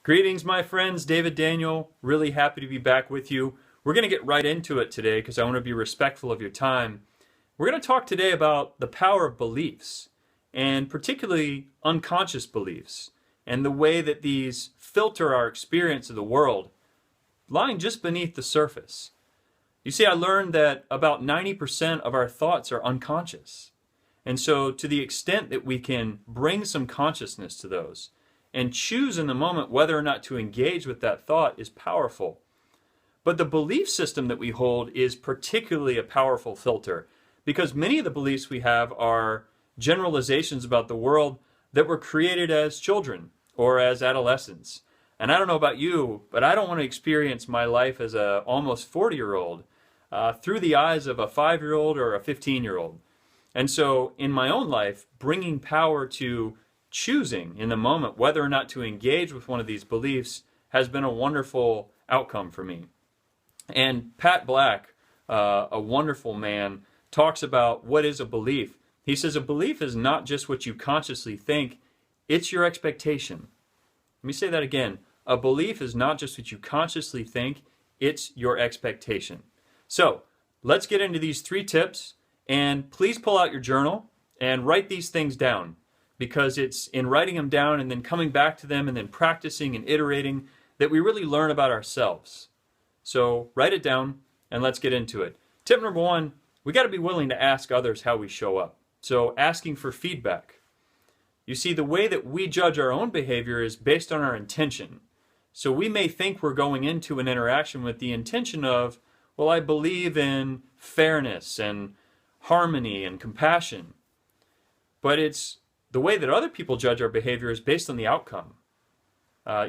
Greetings, my friends. David Daniel, really happy to be back with you. We're going to get right into it today because I want to be respectful of your time. We're going to talk today about the power of beliefs, and particularly unconscious beliefs, and the way that these filter our experience of the world, lying just beneath the surface. You see, I learned that about 90% of our thoughts are unconscious. And so to the extent that we can bring some consciousness to those, and choose in the moment whether or not to engage with that thought is powerful. But the belief system that we hold is particularly a powerful filter because many of the beliefs we have are generalizations about the world that were created as children or as adolescents. And I don't know about you, but I don't want to experience my life as a almost 40-year-old through the eyes of a 5-year-old or a 15-year-old. And so in my own life, bringing power to choosing in the moment whether or not to engage with one of these beliefs has been a wonderful outcome for me. And Pat Black, a wonderful man, talks about what is a belief. He says a belief is not just what you consciously think, it's your expectation. Let me say that again. A belief is not just what you consciously think, it's your expectation. So let's get into these 3 tips, and please pull out your journal and write these things down, because it's in writing them down and then coming back to them and then practicing and iterating that we really learn about ourselves. So write it down and let's get into it. Tip number 1, we got to be willing to ask others how we show up. So asking for feedback. You see, the way that we judge our own behavior is based on our intention. So we may think we're going into an interaction with the intention of, well, I believe in fairness and harmony and compassion. But it's the way that other people judge our behavior is based on the outcome.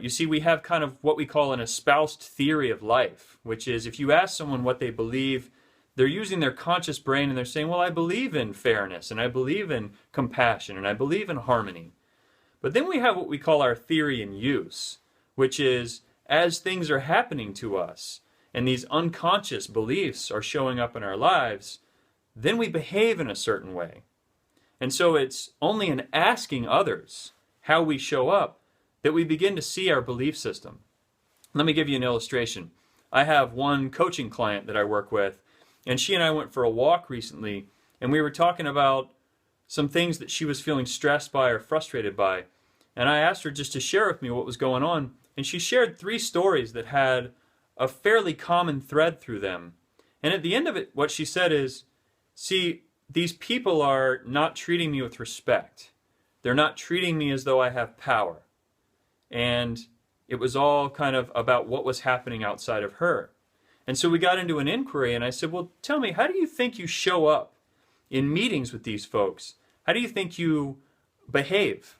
You see, we have kind of what we call an espoused theory of life, which is if you ask someone what they believe, they're using their conscious brain and they're saying, well, I believe in fairness, and I believe in compassion, and I believe in harmony. But then we have what we call our theory in use, which is as things are happening to us, and these unconscious beliefs are showing up in our lives, then we behave in a certain way. And so it's only in asking others how we show up that we begin to see our belief system. Let me give you an illustration. I have one coaching client that I work with, and she and I went for a walk recently, and we were talking about some things that she was feeling stressed by or frustrated by. And I asked her just to share with me what was going on, and she shared 3 stories that had a fairly common thread through them. And at the end of it, what she said is, see, these people are not treating me with respect. They're not treating me as though I have power. And it was all kind of about what was happening outside of her. And so we got into an inquiry, and I said, well, tell me, how do you think you show up in meetings with these folks? How do you think you behave?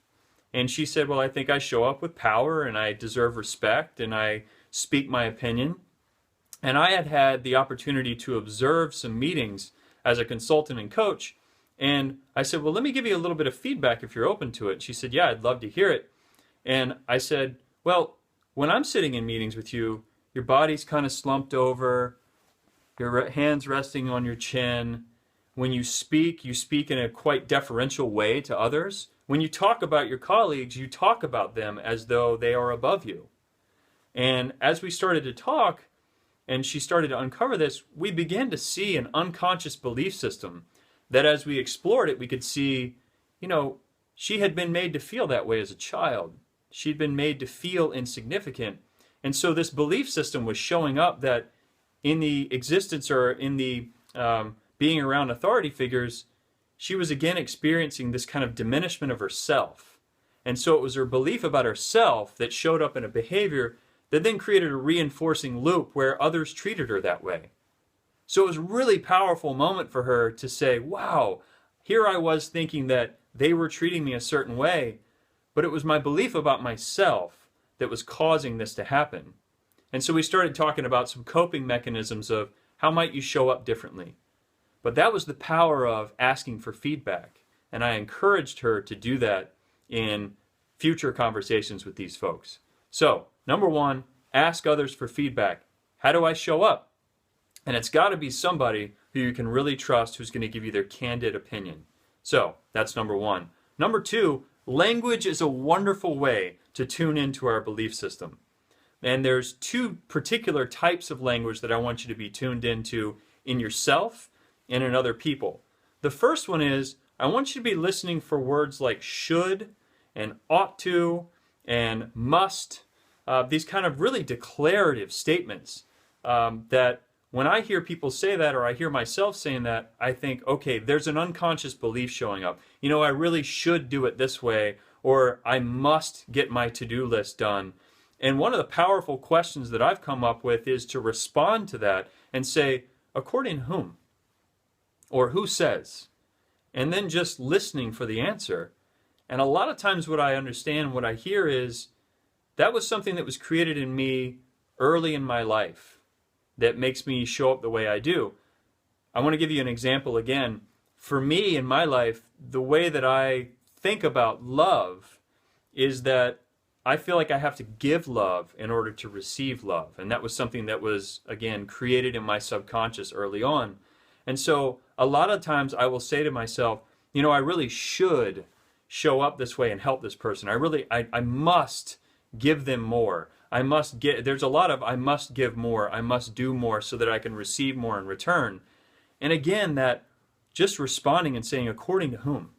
And she said, well, I think I show up with power, and I deserve respect, and I speak my opinion. And I had had the opportunity to observe some meetings as a consultant and coach, and I said, well, let me give you a little bit of feedback if you're open to it. She said, yeah, I'd love to hear it. And I said, well, when I'm sitting in meetings with you, your body's kind of slumped over, your hands resting on your chin. When you speak in a quite deferential way to others. When you talk about your colleagues, you talk about them as though they are above you. And as we started to talk, and she started to uncover this, we began to see an unconscious belief system that as we explored it, we could see, she had been made to feel that way as a child. She'd been made to feel insignificant. And so this belief system was showing up that in the existence or in the being around authority figures, she was again experiencing this kind of diminishment of herself. And so it was her belief about herself that showed up in a behavior that then created a reinforcing loop where others treated her that way. So it was a really powerful moment for her to say, wow, here I was thinking that they were treating me a certain way, but it was my belief about myself that was causing this to happen. And so we started talking about some coping mechanisms of how might you show up differently. But that was the power of asking for feedback. And I encouraged her to do that in future conversations with these folks. So, number 1, ask others for feedback. How do I show up? And it's got to be somebody who you can really trust who's going to give you their candid opinion. So, that's number 1. Number 2, language is a wonderful way to tune into our belief system. And there's two particular types of language that I want you to be tuned into in yourself and in other people. The first one is, I want you to be listening for words like should and ought to and must, these kind of really declarative statements that when I hear people say that, or I hear myself saying that, I think, okay, there's an unconscious belief showing up. You know, I really should do it this way, or I must get my to-do list done. And one of the powerful questions that I've come up with is to respond to that and say, according to whom? Or who says? And then just listening for the answer. And a lot of times what I understand, what I hear is, that was something that was created in me early in my life that makes me show up the way I do. I want to give you an example again. For me in my life, the way that I think about love is that I feel like I have to give love in order to receive love. And that was something that was, again, created in my subconscious early on. And so a lot of times I will say to myself, you know, I really should show up this way and help this person. I must give them more. There's a lot of I must give more, I must do more so that I can receive more in return. And again, that just responding and saying according to whom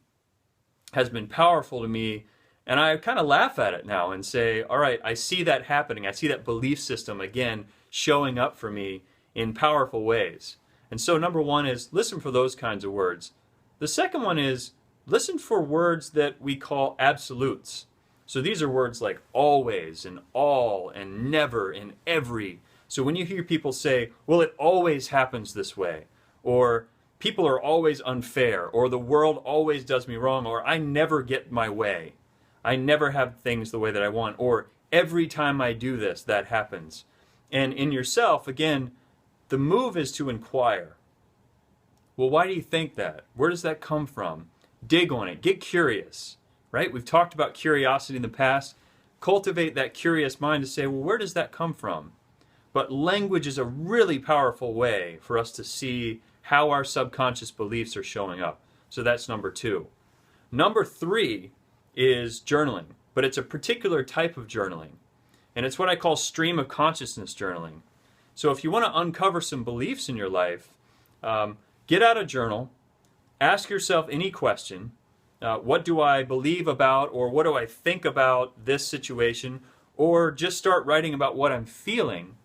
has been powerful to me. And I kind of laugh at it now and say, all right, I see that happening. I see that belief system again showing up for me in powerful ways. And so number one is listen for those kinds of words. The second one is listen for words that we call absolutes. So these are words like always and all and never and every. So when you hear people say, well, it always happens this way, or people are always unfair, or the world always does me wrong, or I never get my way. I never have things the way that I want, or every time I do this, that happens. And in yourself, again, the move is to inquire. Well, why do you think that? Where does that come from? Dig on it. Get curious, right? We've talked about curiosity in the past. Cultivate that curious mind to say, well, where does that come from? But language is a really powerful way for us to see how our subconscious beliefs are showing up. So that's number two. Number three is journaling, but it's a particular type of journaling. And it's what I call stream of consciousness journaling. So if you want to uncover some beliefs in your life, get out a journal, ask yourself any question. What do I believe about, or what do I think about this situation? Or just start writing about what I'm feeling.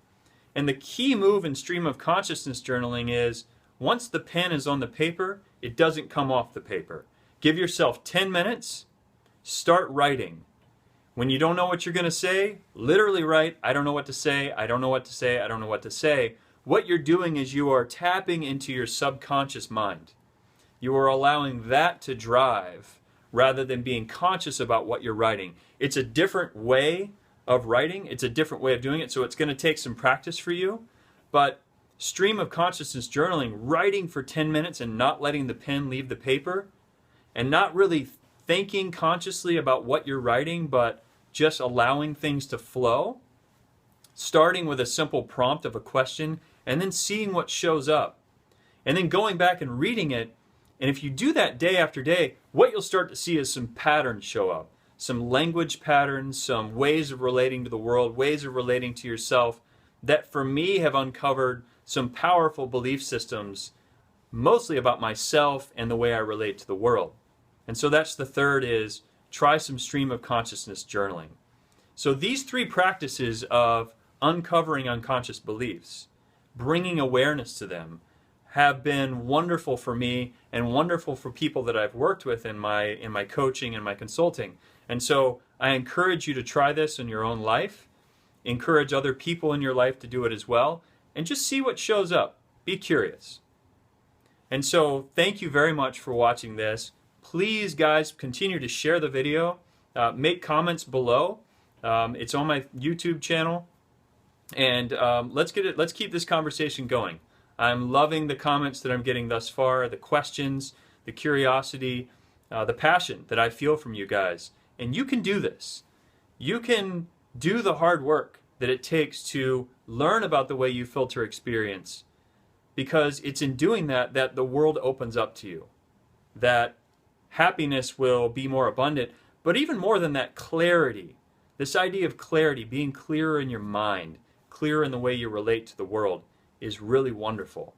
And the key move in stream of consciousness journaling is once the pen is on the paper, it doesn't come off the paper. Give yourself 10 minutes. Start writing. When you don't know what you're going to say, literally write, I don't know what to say, I don't know what to say, I don't know what to say. What you're doing is you are tapping into your subconscious mind. You are allowing that to drive rather than being conscious about what you're writing. It's a different way of writing. It's a different way of doing it, so it's going to take some practice for you. But stream of consciousness journaling, writing for 10 minutes and not letting the pen leave the paper, and not really thinking consciously about what you're writing, but just allowing things to flow, starting with a simple prompt of a question, and then seeing what shows up. And then going back and reading it, and if you do that day after day, what you'll start to see is some patterns show up. Some language patterns, some ways of relating to the world, ways of relating to yourself, that for me have uncovered some powerful belief systems, mostly about myself and the way I relate to the world. And so that's the third is try some stream of consciousness journaling. So these three practices of uncovering unconscious beliefs, bringing awareness to them, have been wonderful for me and wonderful for people that I've worked with in my coaching and my consulting. And so I encourage you to try this in your own life, encourage other people in your life to do it as well, and just see what shows up. Be curious. And so thank you very much for watching this. Please, guys, continue to share the video. Make comments below. It's on my YouTube channel. And let's keep this conversation going. I'm loving the comments that I'm getting thus far, the questions, the curiosity, the passion that I feel from you guys. And you can do this. You can do the hard work that it takes to learn about the way you filter experience, because it's in doing that that the world opens up to you, that happiness will be more abundant, but even more than that, clarity, This idea of clarity, being clearer in your mind, clearer in the way you relate to the world, is really wonderful.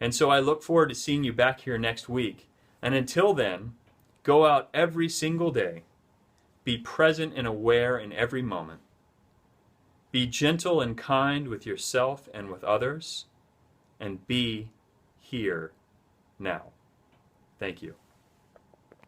And so I look forward to seeing you back here next week. And until then, go out every single day. Be present and aware in every moment. Be gentle and kind with yourself and with others. And be here now. Thank you.